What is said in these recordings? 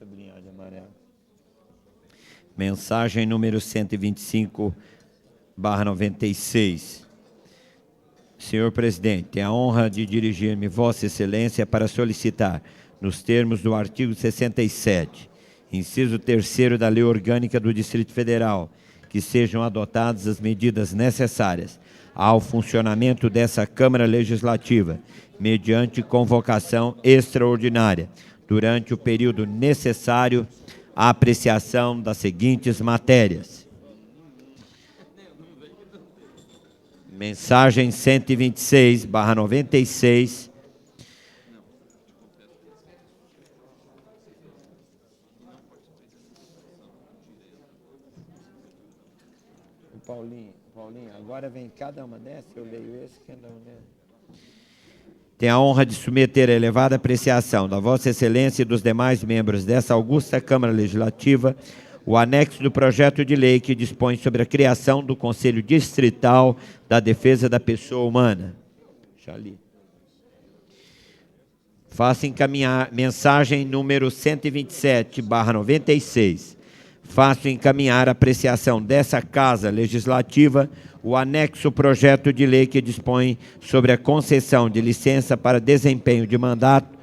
sublinhado de amarelo. Mensagem número 125/96. Senhor presidente, tenho a honra de dirigir-me Vossa Excelência para solicitar, nos termos do artigo 67, inciso 3º da Lei Orgânica do Distrito Federal, que sejam adotadas as medidas necessárias ao funcionamento dessa Câmara Legislativa, mediante convocação extraordinária, durante o período necessário à apreciação das seguintes matérias. Mensagem 126/96. Paulinho, agora vem cada uma dessas, eu leio esse, cada uma dessas. Tenho a honra de submeter a elevada apreciação da Vossa Excelência e dos demais membros dessa augusta Câmara Legislativa o anexo do projeto de lei que dispõe sobre a criação do Conselho Distrital da Defesa da Pessoa Humana. Já li. Faço encaminhar mensagem número 127/96. Faço encaminhar a apreciação dessa Casa Legislativa o anexo projeto de lei que dispõe sobre a concessão de licença para desempenho de mandato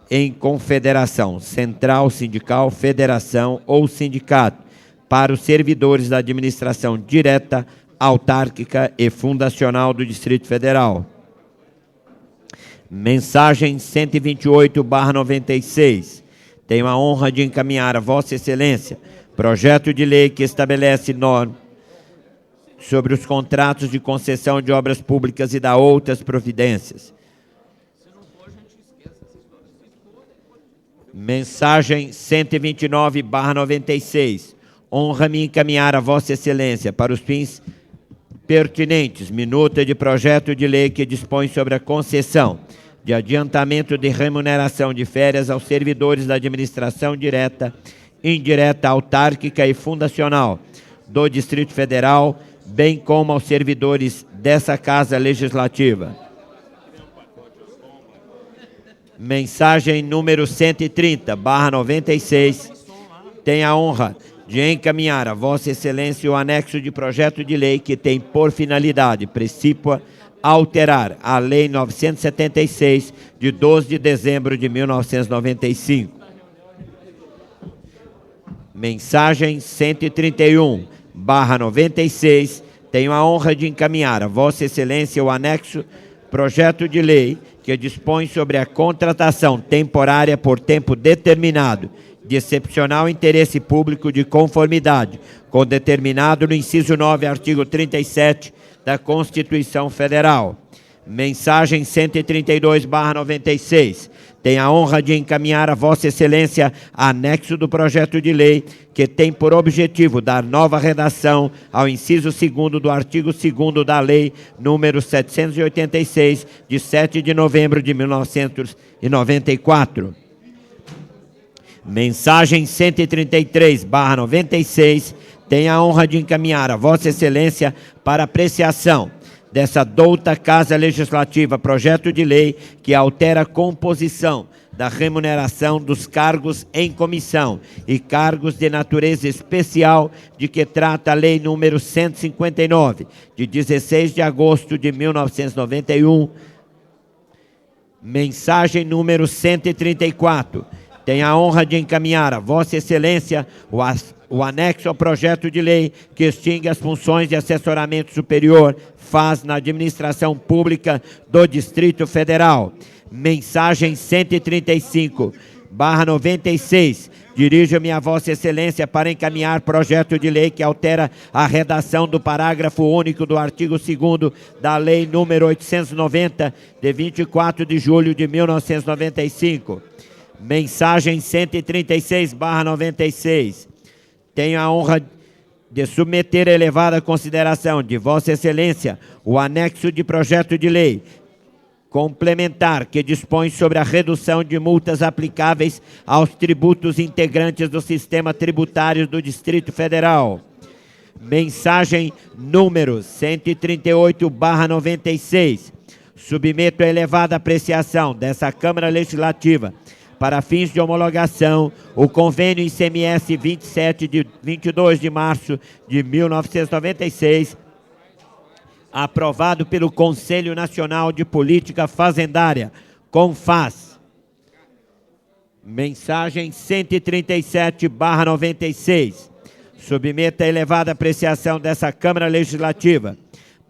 em confederação, central, sindical, federação ou sindicato, para os servidores da administração direta, autárquica e fundacional do Distrito Federal. Mensagem 128/96. Tenho a honra de encaminhar a Vossa Excelência projeto de lei que estabelece normas sobre os contratos de concessão de obras públicas e dá outras providências. Mensagem 129/96. Honra-me encaminhar a Vossa Excelência para os fins pertinentes minuta de projeto de lei que dispõe sobre a concessão de adiantamento de remuneração de férias aos servidores da administração direta, indireta, autárquica e fundacional do Distrito Federal, bem como aos servidores dessa Casa Legislativa. Mensagem número 130/96. Tenho a honra de encaminhar a Vossa Excelência o anexo de projeto de lei que tem por finalidade precípua alterar a Lei 976, de 12 de dezembro de 1995. Mensagem 131/96. Tenho a honra de encaminhar a Vossa Excelência o anexo projeto de lei que dispõe sobre a contratação temporária por tempo determinado de excepcional interesse público de conformidade com determinado no inciso 9, artigo 37 da Constituição Federal. Mensagem 132/96. Tenho a honra de encaminhar a Vossa Excelência anexo do projeto de lei que tem por objetivo dar nova redação ao inciso 2º do artigo 2º da Lei número 786, de 7 de novembro de 1994. Mensagem 133/96. Tenho a honra de encaminhar a Vossa Excelência para apreciação dessa douta Casa Legislativa projeto de lei que altera a composição da remuneração dos cargos em comissão e cargos de natureza especial de que trata a Lei número 159, de 16 de agosto de 1991. Mensagem número 134. Tenho a honra de encaminhar a Vossa Excelência o anexo ao projeto de lei que extingue as funções de assessoramento superior faz na administração pública do Distrito Federal. Mensagem 135/96. Dirijo-me a Vossa Excelência para encaminhar projeto de lei que altera a redação do parágrafo único do artigo 2º da Lei número 890, de 24 de julho de 1995. Mensagem 136/96. Tenho a honra de submeter a elevada consideração de Vossa Excelência o anexo de projeto de lei complementar que dispõe sobre a redução de multas aplicáveis aos tributos integrantes do sistema tributário do Distrito Federal. Mensagem número 138/96. Submeto a elevada apreciação dessa Câmara Legislativa para fins de homologação, o convênio ICMS 27 de 22 de março de 1996, aprovado pelo Conselho Nacional de Política Fazendária, CONFAS. Mensagem 137/96. Submeta a elevada apreciação dessa Câmara Legislativa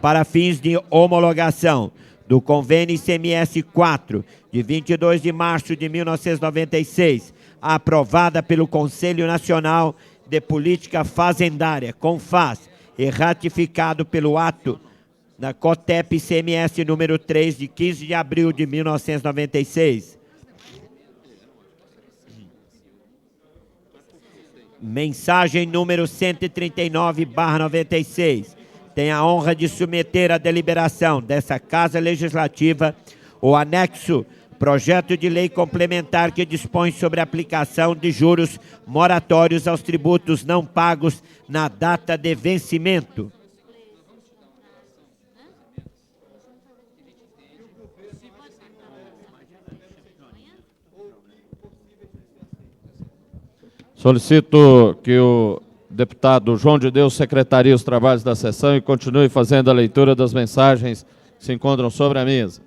para fins de homologação do convênio ICMS 4, de 22 de março de 1996, aprovada pelo Conselho Nacional de Política Fazendária, CONFAS, e ratificado pelo ato da COTEP ICMS número 3, de 15 de abril de 1996. Mensagem número 139/96. Tenho a honra de submeter à deliberação dessa Casa Legislativa o anexo projeto de lei complementar que dispõe sobre a aplicação de juros moratórios aos tributos não pagos na data de vencimento. Solicito que o deputado João de Deus secretarie os trabalhos da sessão e continue fazendo a leitura das mensagens que se encontram sobre a mesa.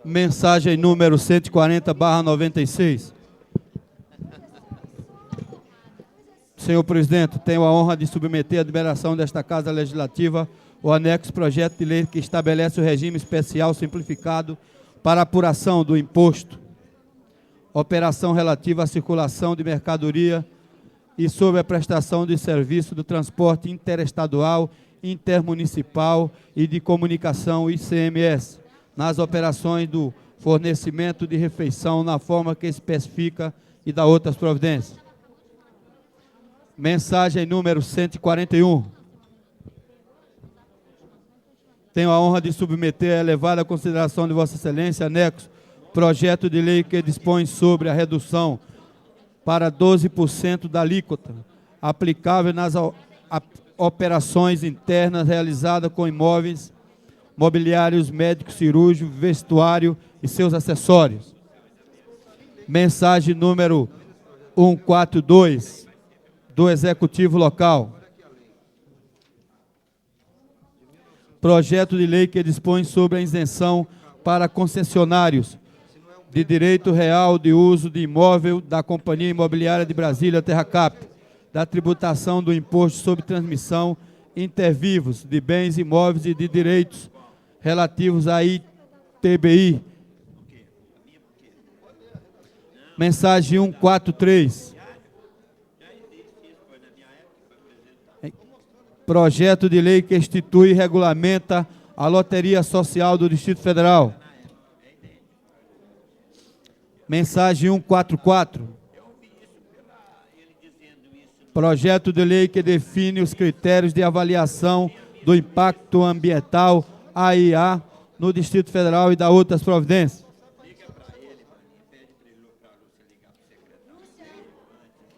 Mensagem número 140/96. Senhor presidente, tenho a honra de submeter à deliberação desta Casa Legislativa o anexo projeto de lei que estabelece o regime especial simplificado para apuração do imposto, operação relativa à circulação de mercadoria e sobre a prestação de serviço do transporte interestadual, intermunicipal e de comunicação ICMS, nas operações do fornecimento de refeição na forma que especifica e da outras providências. Mensagem número 141. Tenho a honra de submeter a elevada consideração de Vossa Excelência, anexo, projeto de lei que dispõe sobre a redução para 12% da alíquota aplicável nas operações internas realizadas com imóveis, mobiliários, médicos, cirúrgicos, vestuário e seus acessórios. Mensagem número 142 do Executivo Local. Projeto de lei que dispõe sobre a isenção para concessionários de direito real de uso de imóvel da Companhia Imobiliária de Brasília, Terracap, da tributação do imposto sobre transmissão intervivos de bens imóveis e de direitos relativos à ITBI. Mensagem 143. Projeto de lei que institui e regulamenta a Loteria Social do Distrito Federal. Mensagem 144. Projeto de lei que define os critérios de avaliação do impacto ambiental, AIA, no Distrito Federal e da outras providências.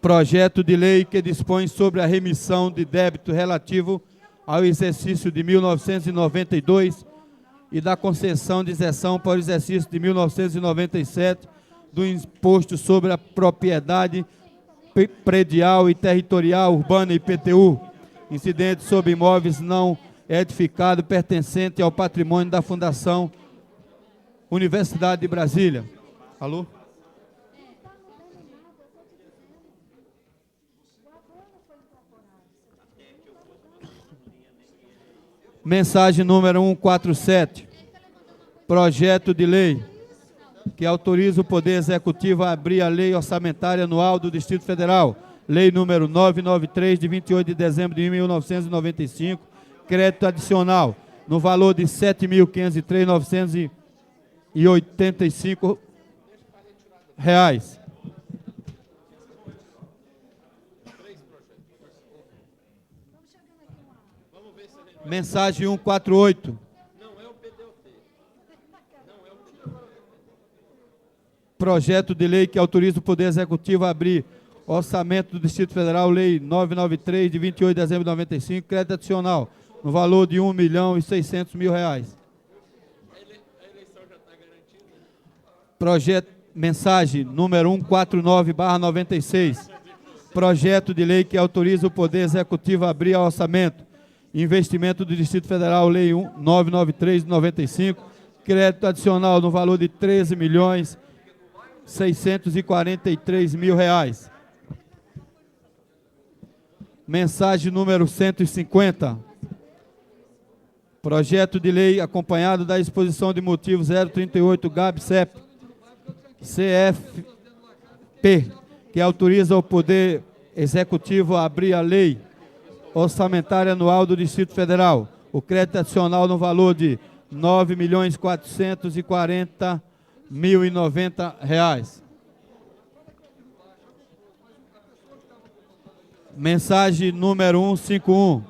Projeto de lei que dispõe sobre a remissão de débito relativo ao exercício de 1992 e da concessão de isenção para o exercício de 1997 do imposto sobre a propriedade predial e territorial urbana, IPTU, incidente sobre imóveis não edificados pertencente ao patrimônio da Fundação Universidade de Brasília. Alô? Mensagem número 147. Projeto de lei que autoriza o Poder Executivo a abrir a Lei Orçamentária Anual do Distrito Federal, Lei número 993, de 28 de dezembro de 1995, crédito adicional, no valor de R$ 7.503.985. Mensagem 148. Projeto de lei que autoriza o Poder Executivo a abrir orçamento do Distrito Federal, Lei 993, de 28 de dezembro de 95, crédito adicional, no valor de R$ 1.600.000. Projeto, mensagem número 149/96. Projeto de lei que autoriza o Poder Executivo a abrir orçamento, investimento do Distrito Federal, Lei 993 de 95, crédito adicional no valor de R$ 13.643.000. Mensagem número 150. Projeto de lei acompanhado da exposição de motivos 038 GAB-CEP CFP, que autoriza o Poder Executivo a abrir a lei orçamentária anual do Distrito Federal. O crédito adicional no valor de R$ 9.440.090. Mensagem número 151.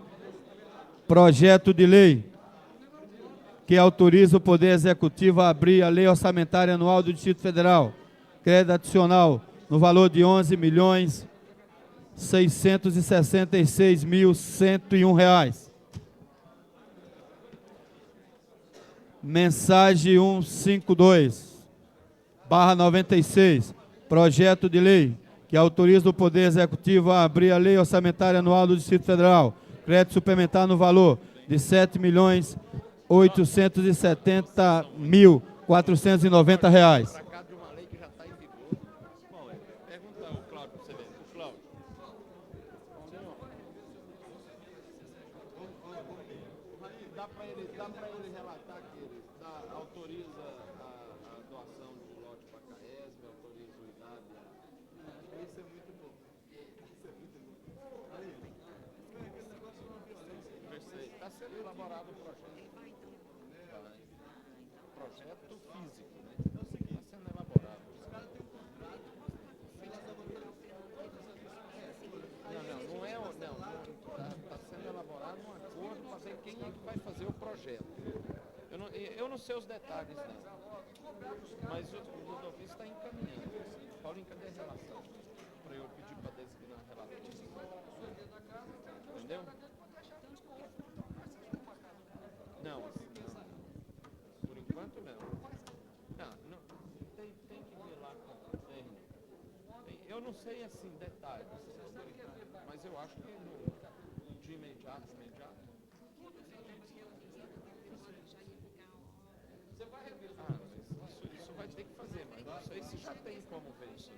Projeto de lei que autoriza o Poder Executivo a abrir a lei orçamentária anual do Distrito Federal. Crédito adicional no valor de R$ 11.666.101. Mensagem 152/96. Projeto de lei que autoriza o Poder Executivo a abrir a lei orçamentária anual do Distrito Federal. Crédito suplementar no valor de R$ 7.870.490. Dá para ele relatar que ele autoriza a doação de lote para a CAESB, autoriza o IDAB. Isso é muito bom. Está sendo elaborado o projeto. Projeto físico, né? Está sendo elaborado. Não é. Está sendo elaborado um acordo para ver quem é que vai fazer o projeto. Eu não sei os detalhes, não. Mas o Ludovico está encaminhando. Paulinho, cadê a relação? Para eu pedir para designar a relação. Entendeu? Não. Por enquanto, não. Não. Tem que ver lá com o técnico. Eu não sei, assim, detalhes. Mas eu acho que de imediato. Isso vai ter que fazer, mas não sei se já tem como ver isso.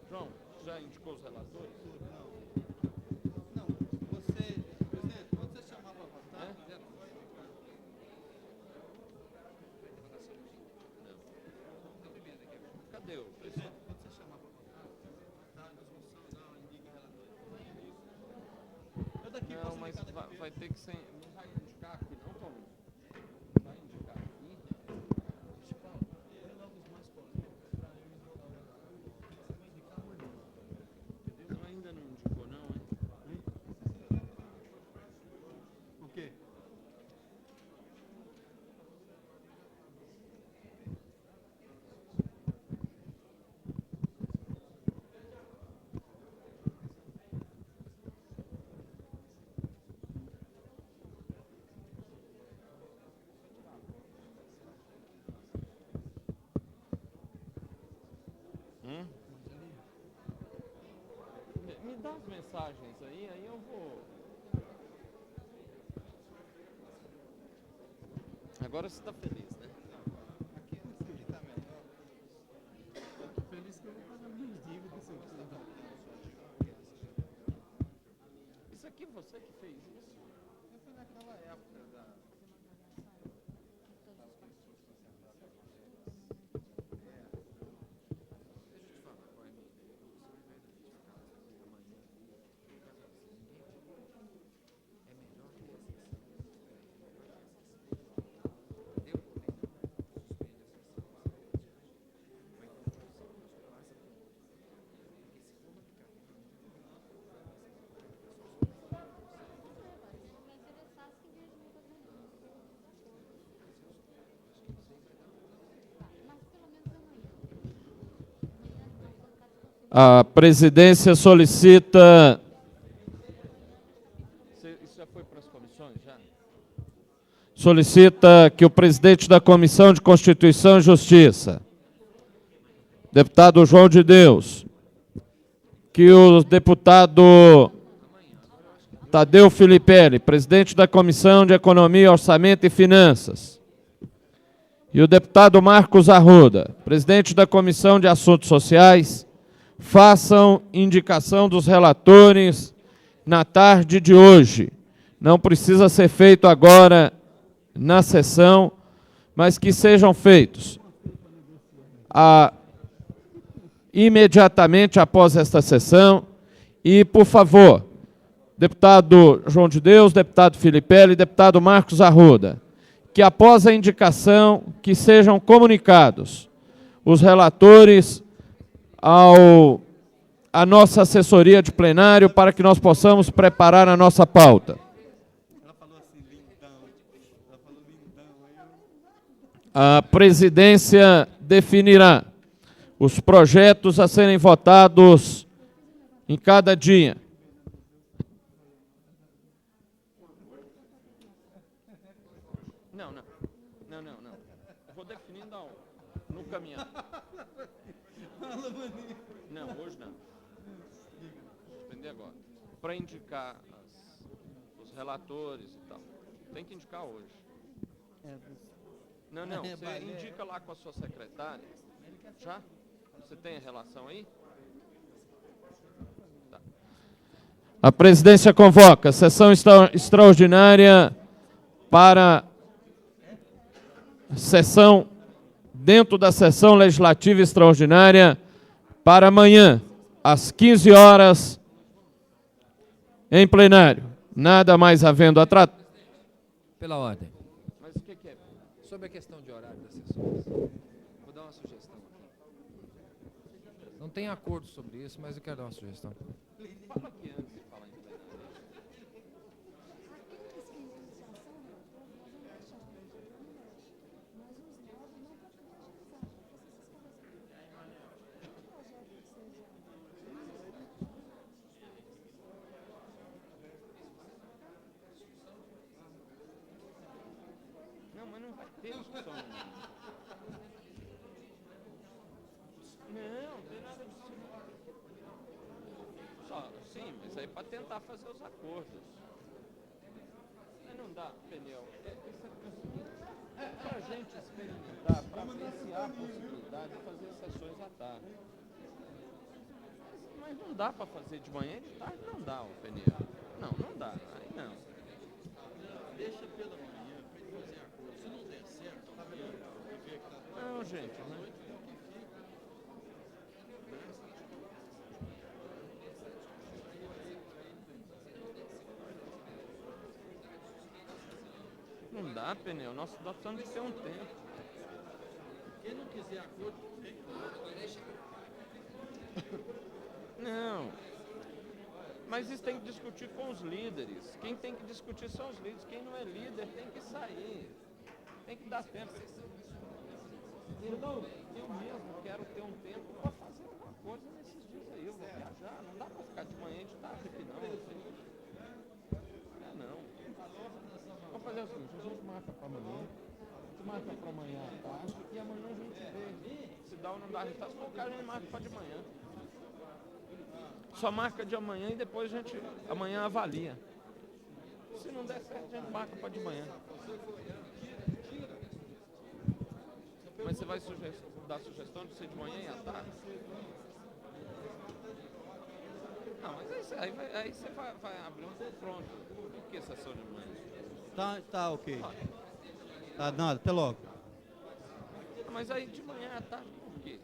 João, já indicou os relatores? Não, presidente, quando você chamar para votar... Cadê o presidente? Quando você chamar para votar, dá a discussão, indica relator. Não, mas vai ter que ser... Não vai indicar aqui não, Paulinho? Vai indicar aqui? Ainda não indicou não, hein? O quê? Me dá as mensagens aí eu vou... Agora você está feliz, né? Aqui está melhor. Eu estou feliz que eu vou pagar minhas dívidas. Isso aqui você que fez isso? Eu fui naquela época da... A presidência solicita... Isso já foi para as comissões, já? Solicita que o presidente da Comissão de Constituição e Justiça, deputado João de Deus, que o deputado Tadeu Filipelli, presidente da Comissão de Economia, Orçamento e Finanças, e o deputado Marcos Arruda, presidente da Comissão de Assuntos Sociais, façam indicação dos relatores na tarde de hoje. Não precisa ser feito agora na sessão, mas que sejam feitos imediatamente após esta sessão. E, por favor, deputado João de Deus, deputado Filipelli, deputado Marcos Arruda, que após a indicação que sejam comunicados os relatores à nossa assessoria de plenário para que nós possamos preparar a nossa pauta. A presidência definirá os projetos a serem votados em cada dia. Não. Vou definindo no caminhão. Não, hoje não. Suspender agora. Para indicar os relatores e tal. Tem que indicar hoje. Não, você indica lá com a sua secretária. Já? Você tem a relação aí? Tá. A presidência convoca sessão extraordinária para sessão, dentro da sessão legislativa extraordinária, para amanhã, às 15 horas, em plenário. Nada mais havendo a tratar. Pela ordem. Mas o que é? Sobre a questão de horário das sessões, vou dar uma sugestão. Não tem acordo sobre isso, mas eu quero dar uma sugestão. Fala aqui antes de falar em plenário. Não, mas não vai ter discussão. Não tem nada disso. Sim, mas aí para tentar fazer os acordos. Mas não dá, pneu. Para a gente experimentar, para ver se há possibilidade de fazer sessões à tarde. Mas não dá para fazer de manhã e de tarde, não dá o pneu. Não dá, aí não. Deixa pela manhã para ele fazer acordo. Se não der certo, não, gente, mas... Não dá, pneu. Nós precisamos de ter um tempo. Quem não quiser acordo, vem. Não. Mas isso tem que discutir com os líderes. Quem tem que discutir são os líderes. Quem não é líder tem que sair. Tem que dar tempo. Eu mesmo quero ter um tempo para fazer alguma coisa nesses dias aí. Eu vou viajar. Não dá para ficar de manhã e de tarde aqui, não. Não. Vamos fazer o seguinte, a gente marca para amanhã, à tarde, e amanhã a gente vê se dá ou não dá resultado. Se for o caso, a gente marca para de manhã. Só marca de amanhã e depois a gente amanhã avalia. Se não der certo, a gente marca para de manhã. Mas você vai dar sugestão de ser de manhã e à tarde? Não, mas aí você vai abrir um confronto. Por que sessão de manhã? Tá ok. Tá nada, até logo. Mas aí de manhã à tarde, por quê?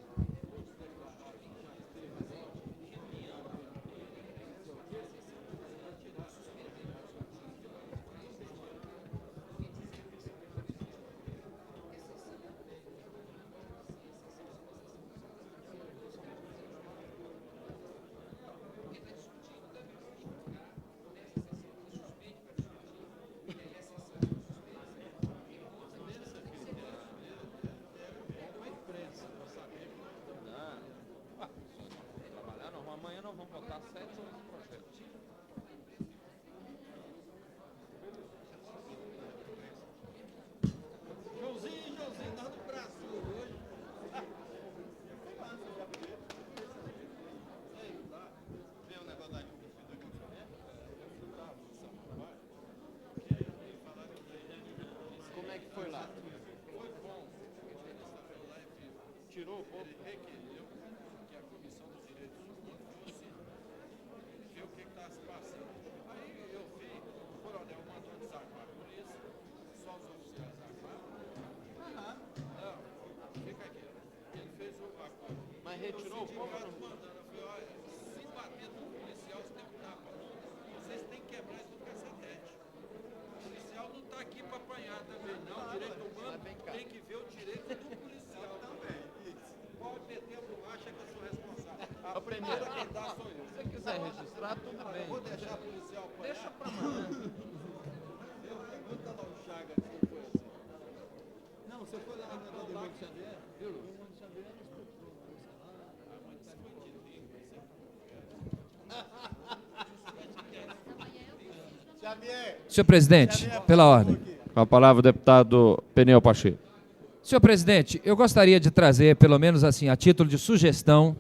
votar 7 ou 8 projetos. Joãozinho, dá no braço hoje. Vê o negócio da Como é que foi lá? Foi bom. Tirou o povo. Ele requeriu que a Comissão dos Direitos Humanos fosse ver o que está se passando. Aí eu vi, o coronel mandou desarmar a polícia, só os oficiais armados. Não, fica aqui. Ele fez o acordo. Mas retirou o povo? Sindicato mandando, eu falei, olha, se bater no policial, você tem um tapa. Vocês têm que quebrar isso no cacetete. O policial não está aqui para apanhar também, não. O direito humano tem que ver o direito do policial também. Pode meter a borracha que eu sou responsável. A primeira quem dá sou eu. Se você quiser registrar, tudo bem. Vou deixar o policial apanhar. Deixa pra amanhã. Eu pergunto ao Chagas se foi assim. Não, você foi lá no negócio do Raimundo Xavier? Viu? O Raimundo Xavier não explicou, Senhor presidente, pela ordem. Com a palavra o deputado Peniel Pacheco. Senhor presidente, eu gostaria de trazer, pelo menos assim, a título de sugestão,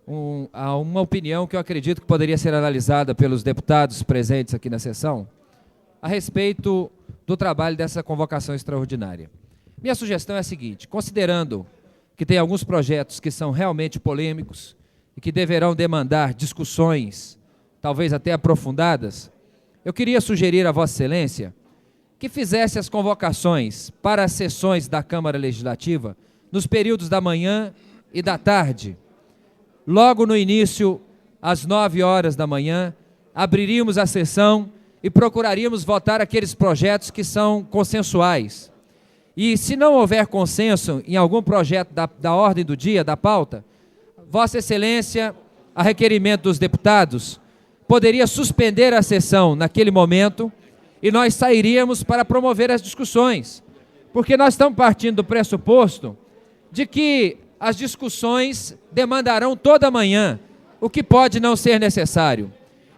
uma opinião que eu acredito que poderia ser analisada pelos deputados presentes aqui na sessão, a respeito do trabalho dessa convocação extraordinária. Minha sugestão é a seguinte: considerando que tem alguns projetos que são realmente polêmicos e que deverão demandar discussões, talvez até aprofundadas, eu queria sugerir a Vossa Excelência que fizesse as convocações para as sessões da Câmara Legislativa nos períodos da manhã e da tarde. Logo no início, às 9 horas da manhã, abriríamos a sessão e procuraríamos votar aqueles projetos que são consensuais. E se não houver consenso em algum projeto da ordem do dia, da pauta, Vossa Excelência, a requerimento dos deputados, poderia suspender a sessão naquele momento e nós sairíamos para promover as discussões. Porque nós estamos partindo do pressuposto de que as discussões demandarão toda a manhã, o que pode não ser necessário.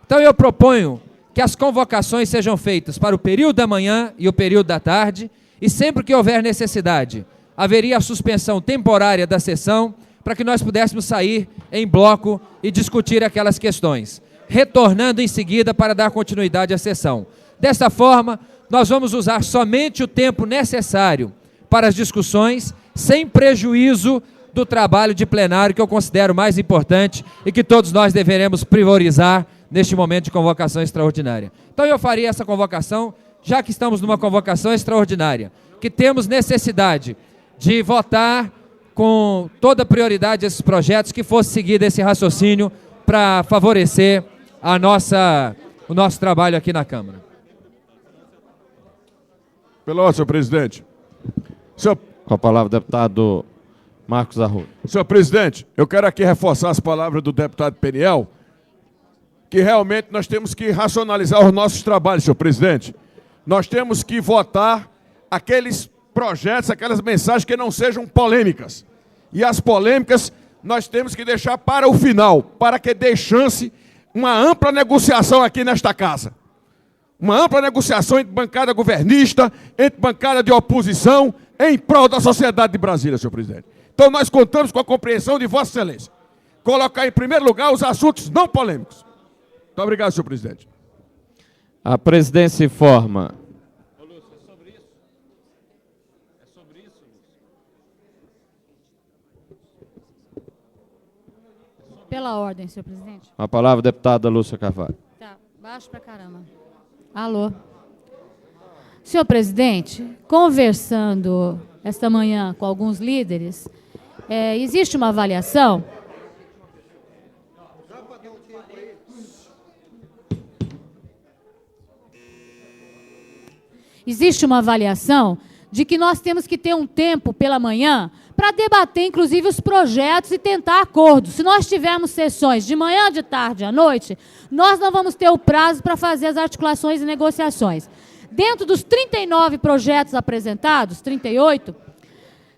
Então eu proponho que as convocações sejam feitas para o período da manhã e o período da tarde, e sempre que houver necessidade, haveria a suspensão temporária da sessão para que nós pudéssemos sair em bloco e discutir aquelas questões, retornando em seguida para dar continuidade à sessão. Dessa forma, nós vamos usar somente o tempo necessário para as discussões, sem prejuízo do trabalho de plenário, que eu considero mais importante e que todos nós deveremos priorizar neste momento de convocação extraordinária. Então eu faria essa convocação, já que estamos numa convocação extraordinária, que temos necessidade de votar com toda prioridade esses projetos, que fosse seguido esse raciocínio para favorecer o nosso trabalho aqui na Câmara. Pela ordem, senhor presidente. Com a palavra o deputado Marcos Arruda. Senhor presidente, eu quero aqui reforçar as palavras do deputado Peniel, que realmente nós temos que racionalizar os nossos trabalhos, senhor presidente. Nós temos que votar aqueles projetos, aquelas mensagens que não sejam polêmicas. E as polêmicas nós temos que deixar para o final, para que dê chance uma ampla negociação aqui nesta casa. Uma ampla negociação entre bancada governista, entre bancada de oposição, em prol da sociedade de Brasília, senhor presidente. Então nós contamos com a compreensão de Vossa Excelência. Colocar em primeiro lugar os assuntos não polêmicos. Muito obrigado, senhor presidente. A presidência informa. Ô, Lúcio, é sobre isso? É sobre isso, Lúcio? Pela ordem, senhor presidente. Com a palavra a deputada Lúcia Carvalho. Tá, baixo pra caramba. Alô. Senhor presidente, conversando esta manhã com alguns líderes, existe uma avaliação... Existe uma avaliação de que nós temos que ter um tempo pela manhã para debater, inclusive, os projetos e tentar acordos. Se nós tivermos sessões de manhã, de tarde, à noite, nós não vamos ter o prazo para fazer as articulações e negociações. Dentro dos 39 projetos apresentados, 38,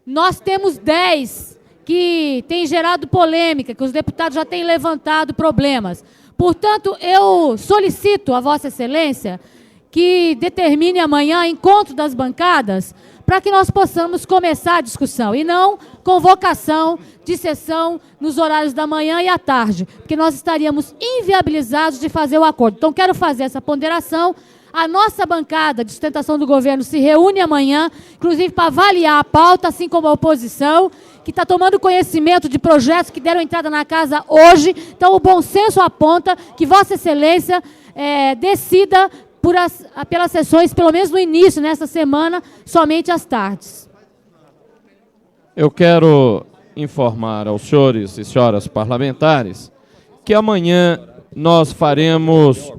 nós temos 10 que tem gerado polêmica, que os deputados já têm levantado problemas. Portanto, eu solicito a Vossa Excelência que determine amanhã encontro das bancadas para que nós possamos começar a discussão e não convocação de sessão nos horários da manhã e à tarde, porque nós estaríamos inviabilizados de fazer o acordo. Então, quero fazer essa ponderação. A nossa bancada de sustentação do governo se reúne amanhã, inclusive para avaliar a pauta, assim como a oposição, que está tomando conhecimento de projetos que deram entrada na casa hoje. Então, o bom senso aponta que Vossa Excelência decida pelas sessões, pelo menos no início, nesta semana, somente às tardes. Eu quero informar aos senhores e senhoras parlamentares que amanhã nós faremos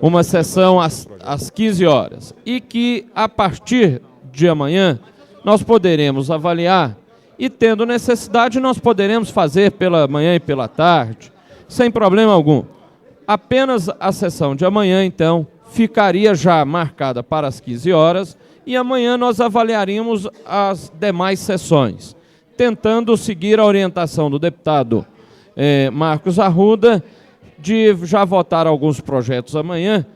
uma sessão às 15 horas e que, a partir de amanhã, nós poderemos avaliar e, tendo necessidade, nós poderemos fazer pela manhã e pela tarde, sem problema algum. Apenas a sessão de amanhã, então, ficaria já marcada para as 15 horas e amanhã nós avaliaríamos as demais sessões, tentando seguir a orientação do deputado Marcos Arruda de já votar alguns projetos amanhã,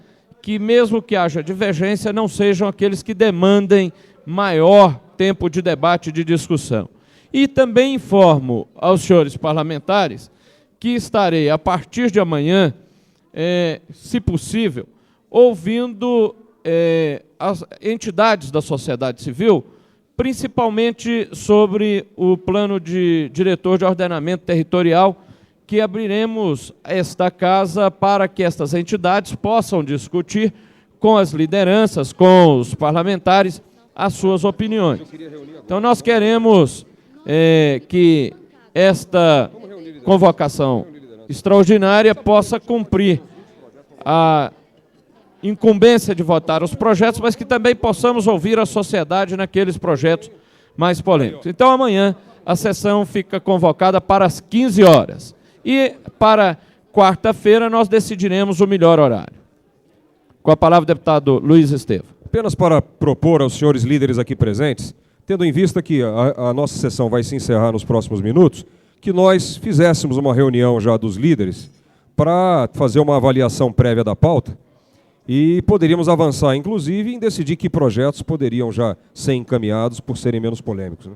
que mesmo que haja divergência, não sejam aqueles que demandem maior tempo de debate e de discussão. E também informo aos senhores parlamentares que estarei, a partir de amanhã, se possível, ouvindo as entidades da sociedade civil, principalmente sobre o plano de diretor de ordenamento territorial, que abriremos esta casa para que estas entidades possam discutir com as lideranças, com os parlamentares, as suas opiniões. Então, nós queremos que esta convocação extraordinária possa cumprir a incumbência de votar os projetos, mas que também possamos ouvir a sociedade naqueles projetos mais polêmicos. Então, amanhã, a sessão fica convocada para as 15 horas. E, para quarta-feira, nós decidiremos o melhor horário. Com a palavra, o deputado Luiz Estevam. Apenas para propor aos senhores líderes aqui presentes, tendo em vista que a nossa sessão vai se encerrar nos próximos minutos, que nós fizéssemos uma reunião já dos líderes para fazer uma avaliação prévia da pauta e poderíamos avançar, inclusive, em decidir que projetos poderiam já ser encaminhados por serem menos polêmicos, né?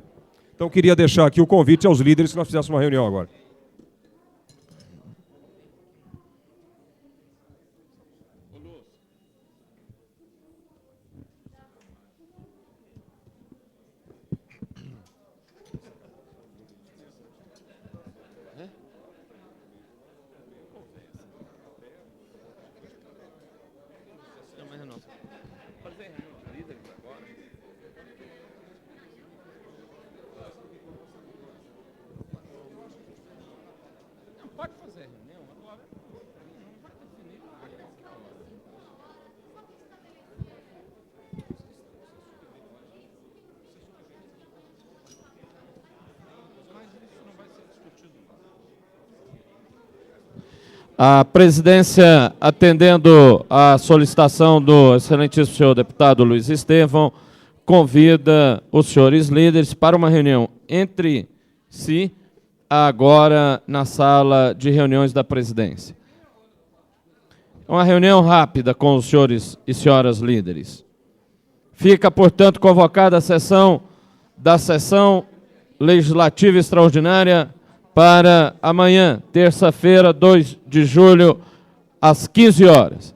Então, queria deixar aqui o convite aos líderes que nós fizéssemos uma reunião agora. Pode fazer reunião agora. Mas isso não vai ser discutido. A presidência, atendendo à solicitação do excelentíssimo senhor deputado Luiz Estevam, convida os senhores líderes para uma reunião entre si, agora na sala de reuniões da presidência. Uma reunião rápida com os senhores e senhoras líderes. Fica, portanto, convocada a sessão da sessão legislativa extraordinária para amanhã, terça-feira, 2 de julho, às 15 horas.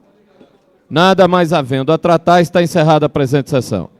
Nada mais havendo a tratar, está encerrada a presente sessão.